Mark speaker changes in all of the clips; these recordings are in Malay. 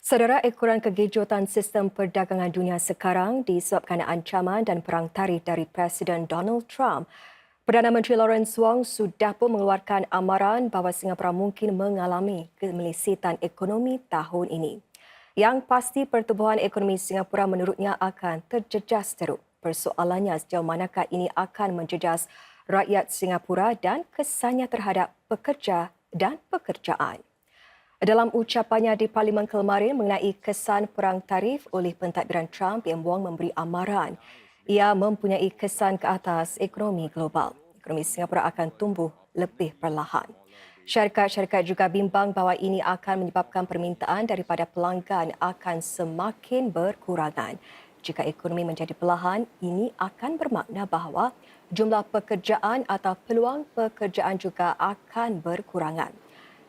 Speaker 1: Saudara, ekoran kegejutan sistem perdagangan dunia sekarang disebabkan ancaman dan perang tarif dari Presiden Donald Trump. Perdana Menteri Lawrence Wong sudah pun mengeluarkan amaran bahawa Singapura mungkin mengalami kemelisitan ekonomi tahun ini. Yang pasti pertumbuhan ekonomi Singapura menurutnya akan terjejas teruk. Persoalannya sejauh manakah ini akan menjejas rakyat Singapura dan kesannya terhadap pekerja dan pekerjaan. Dalam ucapannya di Parlimen kemarin mengenai kesan perang tarif oleh pentadbiran Trump, Yang Wong memberi amaran. Ia mempunyai kesan ke atas ekonomi global. Ekonomi Singapura akan tumbuh lebih perlahan. Syarikat-syarikat juga bimbang bahawa ini akan menyebabkan permintaan daripada pelanggan akan semakin berkurangan. Jika ekonomi menjadi perlahan, ini akan bermakna bahawa jumlah pekerjaan atau peluang pekerjaan juga akan berkurangan.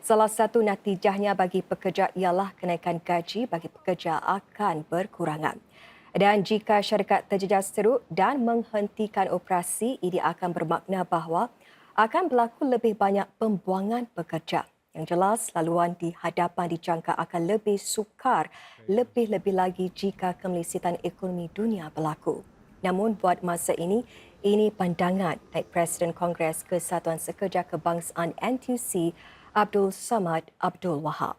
Speaker 1: Salah satu natijahnya bagi pekerja ialah kenaikan gaji bagi pekerja akan berkurangan. Dan jika syarikat terjejas teruk dan menghentikan operasi, ini akan bermakna bahawa akan berlaku lebih banyak pembuangan pekerja. Yang jelas, laluan di hadapan dijangka akan lebih sukar, lebih-lebih lagi jika kemelisitan ekonomi dunia berlaku. Namun buat masa ini pandangan Naib Presiden Kongres Kesatuan Sekerja Kebangsaan NTUC Abdul Samad Abdul Wahab.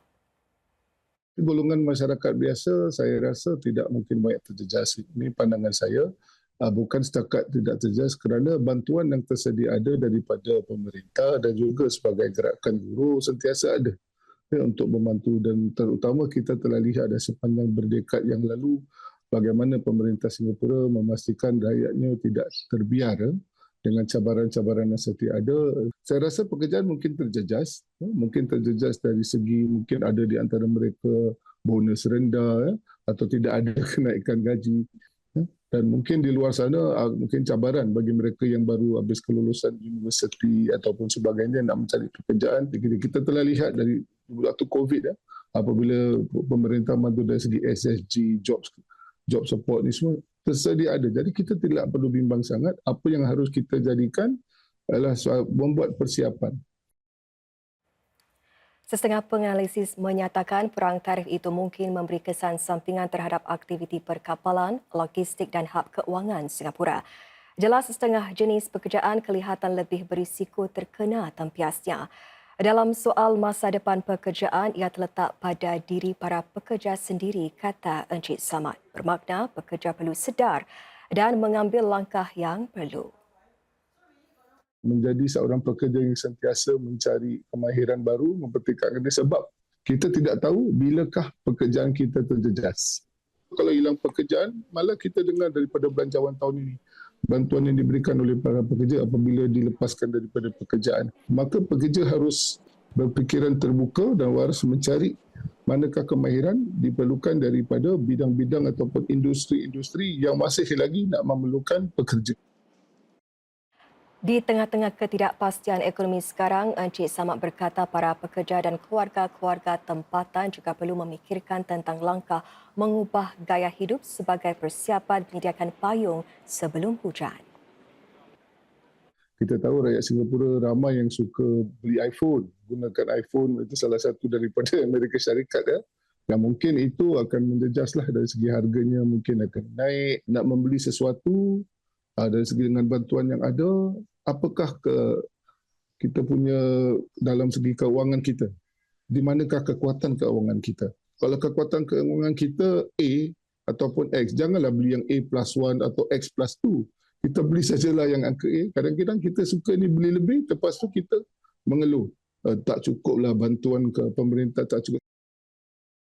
Speaker 2: Golongan masyarakat biasa saya rasa tidak mungkin banyak terjejas. Ini pandangan saya. Bukan setakat tidak terjejas kerana bantuan yang tersedia ada daripada pemerintah dan juga sebagai gerakan buruh sentiasa ada untuk membantu, dan terutama kita telah lihat ada sepanjang berdekad yang lalu bagaimana pemerintah Singapura memastikan rakyatnya tidak terbiar dengan cabaran-cabaran yang setia ada. Saya rasa pekerjaan mungkin terjejas dari segi mungkin ada di antara mereka bonus rendah atau tidak ada kenaikan gaji. Dan mungkin di luar sana mungkin cabaran bagi mereka yang baru habis kelulusan universiti ataupun sebagainya nak mencari pekerjaan. Kita telah lihat dari waktu COVID apabila pemerintah bantu dari segi SSG, job support ni semua tersedia ada. Jadi kita tidak perlu bimbang sangat. Apa yang harus kita jadikan adalah membuat persiapan.
Speaker 1: Setengah penganalisis menyatakan perang tarif itu mungkin memberi kesan sampingan terhadap aktiviti perkapalan, logistik dan hub keuangan Singapura. Jelas setengah jenis pekerjaan kelihatan lebih berisiko terkena tempiasnya. Dalam soal masa depan pekerjaan, ia terletak pada diri para pekerja sendiri, kata Encik Samad. Bermakna pekerja perlu sedar dan mengambil langkah yang perlu.
Speaker 2: Menjadi seorang pekerja yang sentiasa mencari kemahiran baru, mempertikaikan dia sebab kita tidak tahu bilakah pekerjaan kita terjejas. Kalau hilang pekerjaan, malah kita dengar daripada belanjawan tahun ini, bantuan yang diberikan oleh para pekerja apabila dilepaskan daripada pekerjaan. Maka pekerja harus berfikiran terbuka dan waras mencari manakah kemahiran diperlukan daripada bidang-bidang ataupun industri-industri yang masih lagi nak memerlukan pekerja.
Speaker 1: Di tengah-tengah ketidakpastian ekonomi sekarang, Encik Samad berkata para pekerja dan keluarga-keluarga tempatan juga perlu memikirkan tentang langkah mengubah gaya hidup sebagai persiapan menyediakan payung sebelum hujan.
Speaker 2: Kita tahu rakyat Singapura ramai yang suka beli iPhone, gunakan iPhone, itu salah satu daripada Amerika Syarikat dan mungkin itu akan menjejaslah dari segi harganya, mungkin akan naik. Nak membeli sesuatu dari segi dengan bantuan yang ada, apakah kita punya dalam segi keuangan kita? Di manakah kekuatan keuangan kita? Kalau kekuatan keuangan kita A ataupun X, janganlah beli yang A+1 atau X+2. Kita beli sajalah yang angka A. Kadang-kadang kita suka ni beli lebih, lepas tu kita mengeluh. Tak cukuplah bantuan ke pemerintah, tak cukup.